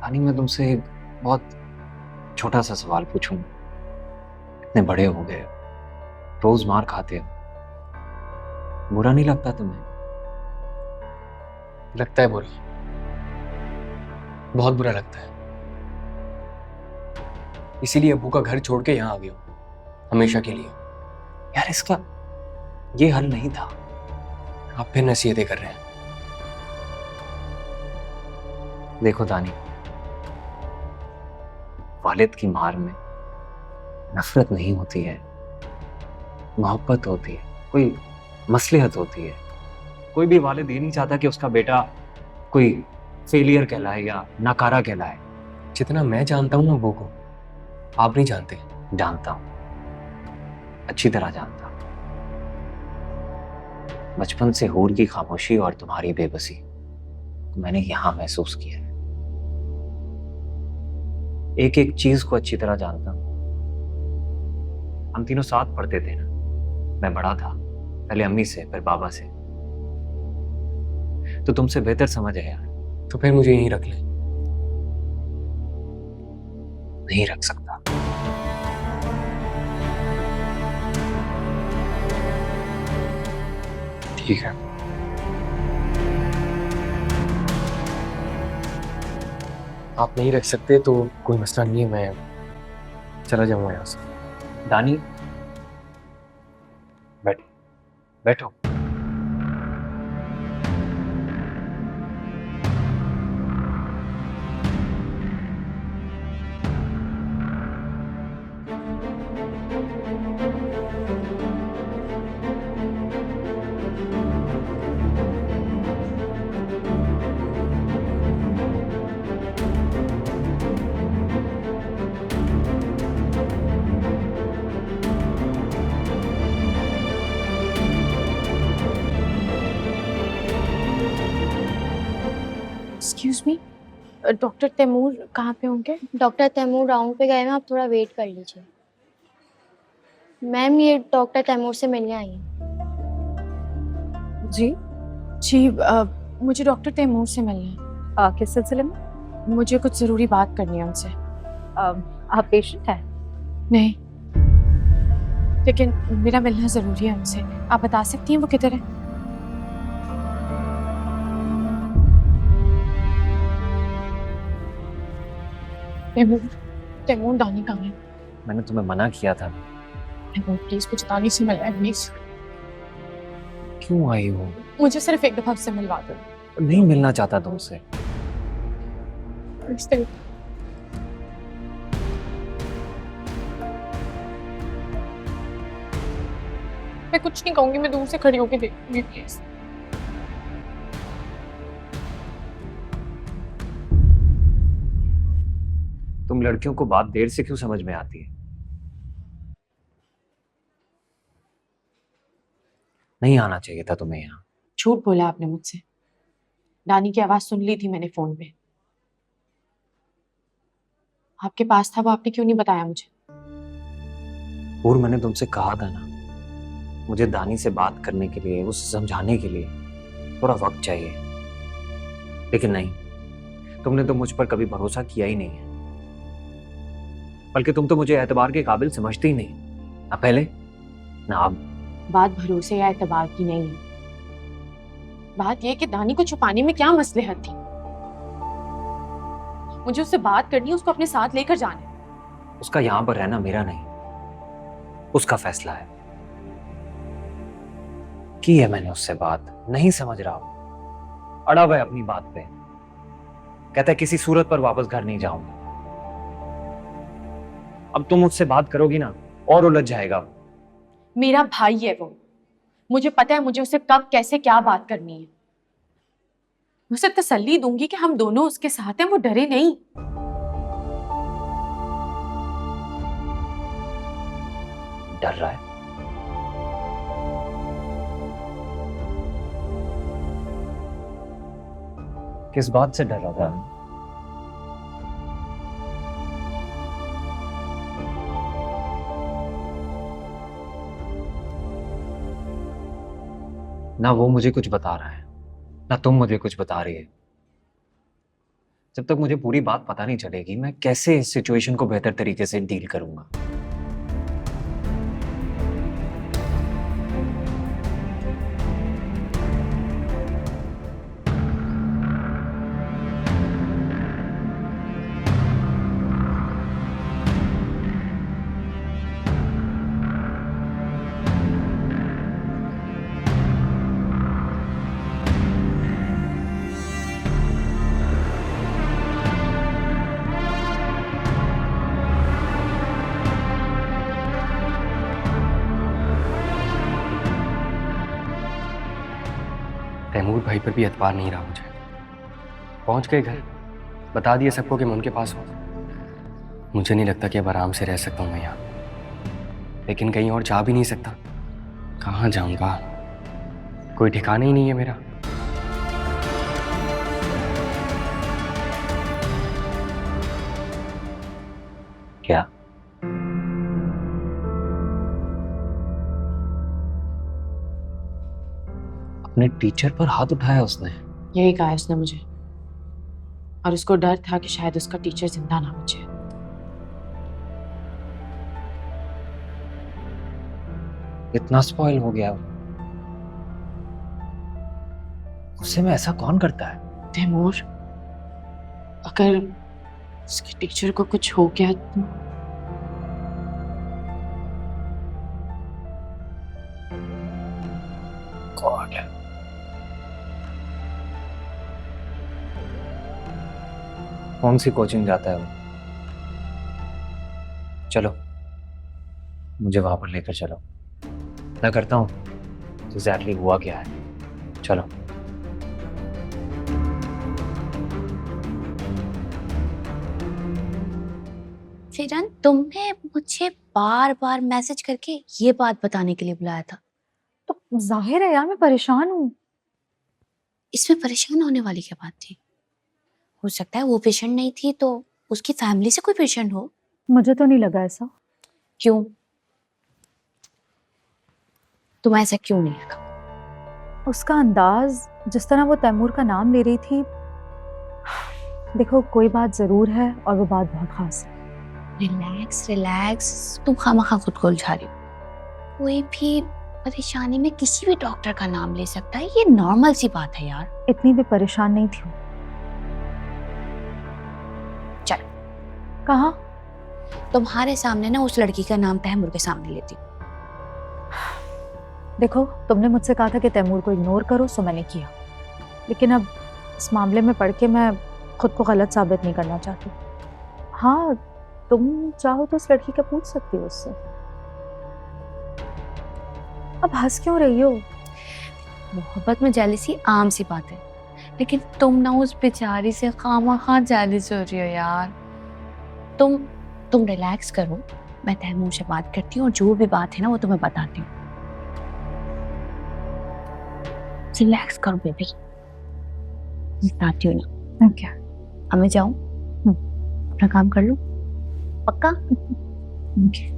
रानी, मैं तुमसे एक बहुत छोटा सा सवाल पूछूं? इतने बड़े हो गए, रोज मार खाते हो, बुरा नहीं लगता तुम्हें? लगता है बुरा। बहुत बुरा लगता है। इसीलिए अब्बू का घर छोड़ के यहाँ आ गया हूँ, हमेशा के लिए। यार, इसका ये हल नहीं था। आप फिर नसीहतें कर रहे हैं। देखो दानी, वालिद की मार में नफरत नहीं होती है, मोहब्बत होती है, कोई मसलहत होती है। कोई भी वालिद ये नहीं चाहता कि उसका बेटा कोई फेलियर कहलाए या नाकारा कहलाए। जितना मैं जानता हूँ अब्बू को, आप नहीं जानते। जानता हूं, अच्छी तरह जानता हूं। बचपन से हूर की खामोशी और तुम्हारी बेबसी मैंने यहां महसूस किया है। एक एक चीज को अच्छी तरह जानता हूं। हम तीनों साथ पढ़ते थे ना। मैं बड़ा था, पहले अम्मी से, फिर बाबा से, तो तुमसे बेहतर समझ है यार। तो फिर मुझे यहीं रख लें। नहीं रख सकता। ठीक है। आप नहीं रख सकते तो कोई मसला नहीं है, मैं चला जाऊंगा यहाँ से। दानी, बैठ, बैठो। एक्सक्यूज मी, डॉक्टर तैमूर कहाँ पे होंगे? डॉक्टर तैमूर राउंड पे गए हैं, आप थोड़ा वेट कर लीजिए। मैम, ये डॉक्टर तैमूर से मिलने आई हैं। जी जी, मुझे डॉक्टर तैमूर से मिलना है। किस सिलसिले में? मुझे कुछ ज़रूरी बात करनी है उनसे। आप पेशेंट हैं? नहीं, लेकिन मेरा मिलना ज़रूरी है उनसे। आप बता सकती हैं वो किधर है? तैमूर, तैमूर दानी कहाँ है? मैंने तुम्हें मना किया था। तैमूर प्लीज मुझे दानी से मिलना है, प्लीज। क्यों आई हो? मुझे सिर्फ एक दफा उससे मिलवा दो। नहीं मिलना चाहता तुमसे। प्लीज तैमूर। मैं कुछ नहीं कहूंगी, मैं दूर से खड़ी होकर देखूंगी, प्लीज। तुम लड़कियों को बात देर से क्यों समझ में आती है? नहीं आना चाहिए था तुम्हें यहाँ। झूठ बोला आपने मुझसे। नानी की आवाज सुन ली थी मैंने फोन पे। आपके पास था वो, आपने क्यों नहीं बताया मुझे? और मैंने तुमसे कहा था ना, मुझे दानी से बात करने के लिए, उसे समझाने के लिए थोड़ा वक्त चाहिए। लेकिन नहीं, तुमने तो मुझ पर कभी भरोसा किया ही नहीं है। बल्कि तुम तो मुझे एतबार के काबिल समझती ही नहीं, ना पहले ना अब। बात भरोसे या एतबार की नहीं है। बात यह कि दानी को छुपाने में क्या मसलहत थी। मुझे उससे बात करनी है, उसको अपने साथ लेकर जाना है। उसका यहां पर रहना मेरा नहीं, उसका फैसला है। की है मैंने उससे बात, नहीं समझ रहा हूं। अड़ा हुआ है अपनी बात पे, कहता है किसी सूरत पर वापस घर नहीं जाऊंगा। अब तुम मुझसे बात करोगी ना, और उलझ जाएगा। मेरा भाई है वो, मुझे पता है मुझे उससे कब कैसे क्या बात करनी है। मैं उसे तसल्ली दूंगी कि हम दोनों उसके साथ हैं, वो डरे नहीं। डर रहा है? किस बात से डर रहा था? ना वो मुझे कुछ बता रहा है, ना तुम मुझे कुछ बता रही है। जब तक मुझे पूरी बात पता नहीं चलेगी मैं कैसे इस सिचुएशन को बेहतर तरीके से डील करूंगा। तैमूर भाई पर भी एतबार नहीं रहा मुझे। पहुंच गए घर, बता दिया सबको कि मैं उनके पास हूँ। मुझे नहीं लगता कि अब आराम से रह सकता हूँ मैं यहाँ, लेकिन कहीं और जा भी नहीं सकता। कहाँ जाऊंगा, कोई ठिकाना ही नहीं है मेरा। क्या? अपने टीचर पर हाथ उठाया उसने? यही कहा है उसने मुझे, और उसको डर था कि शायद उसका टीचर जिंदा ना बचे। इतना स्पॉइल हो गया वो। गुस्से में ऐसा कौन करता है? तैमूर, अगर उसके टीचर को कुछ हो गया तो गॉड। कौन सी कोचिंग जाता है वो? चलो मुझे वहां पर लेकर चलो, मैं करता हूँ एग्जैक्टली हुआ क्या है। चलो। फिरन, तुमने मुझे बार बार मैसेज करके ये बात बताने के लिए बुलाया था। तो जाहिर है यार मैं परेशान हूँ। इसमें परेशान होने वाली क्या बात थी? हो सकता है वो पेशेंट नहीं थी तो उसकी फैमिली से कोई पेशेंट हो। मुझे तो नहीं लगा ऐसा। क्यों? तुम्हें ऐसा क्यों नहीं लगा? उसका अंदाज, जिस तरह वो तैमूर का नाम ले रही थी। देखो, कोई बात जरूर है और वो बात बहुत खास है। रिलैक्स रिलैक्स, तुम खामखा खुद को उलझा रही हो। कोई भी परेशानी में किसी भी डॉक्टर का नाम ले सकता है, ये नॉर्मल सी बात है यार। इतनी भी परेशान नहीं थी। चल। कहाँ? तुम्हारे सामने ना उस लड़की का नाम तैमूर के सामने लेती हूँ। देखो, तुमने मुझसे कहा था कि तैमूर को इग्नोर करो, सो मैंने किया। लेकिन अब इस मामले में पढ़ के मैं खुद को गलत साबित नहीं करना चाहती। हाँ, तुम चाहो तो उस लड़की का पूछ सकती हो उससे। अब हंस क्यों रही हो? मोहब्बत में जेलसी आम सी बात है, लेकिन तुम ना उस बेचारी से खामखा जेलस हो रही हो यार। तुम रिलैक्स करो, मैं तैमूर से बात करती हूँ और जो भी बात है ना वो तुम्हें बताती हूँ। रिलैक्स करो बेबी, बताती हूँ ना। क्या? अब मैं जाऊँ? अपना काम कर लूँ? पक्का? Okay.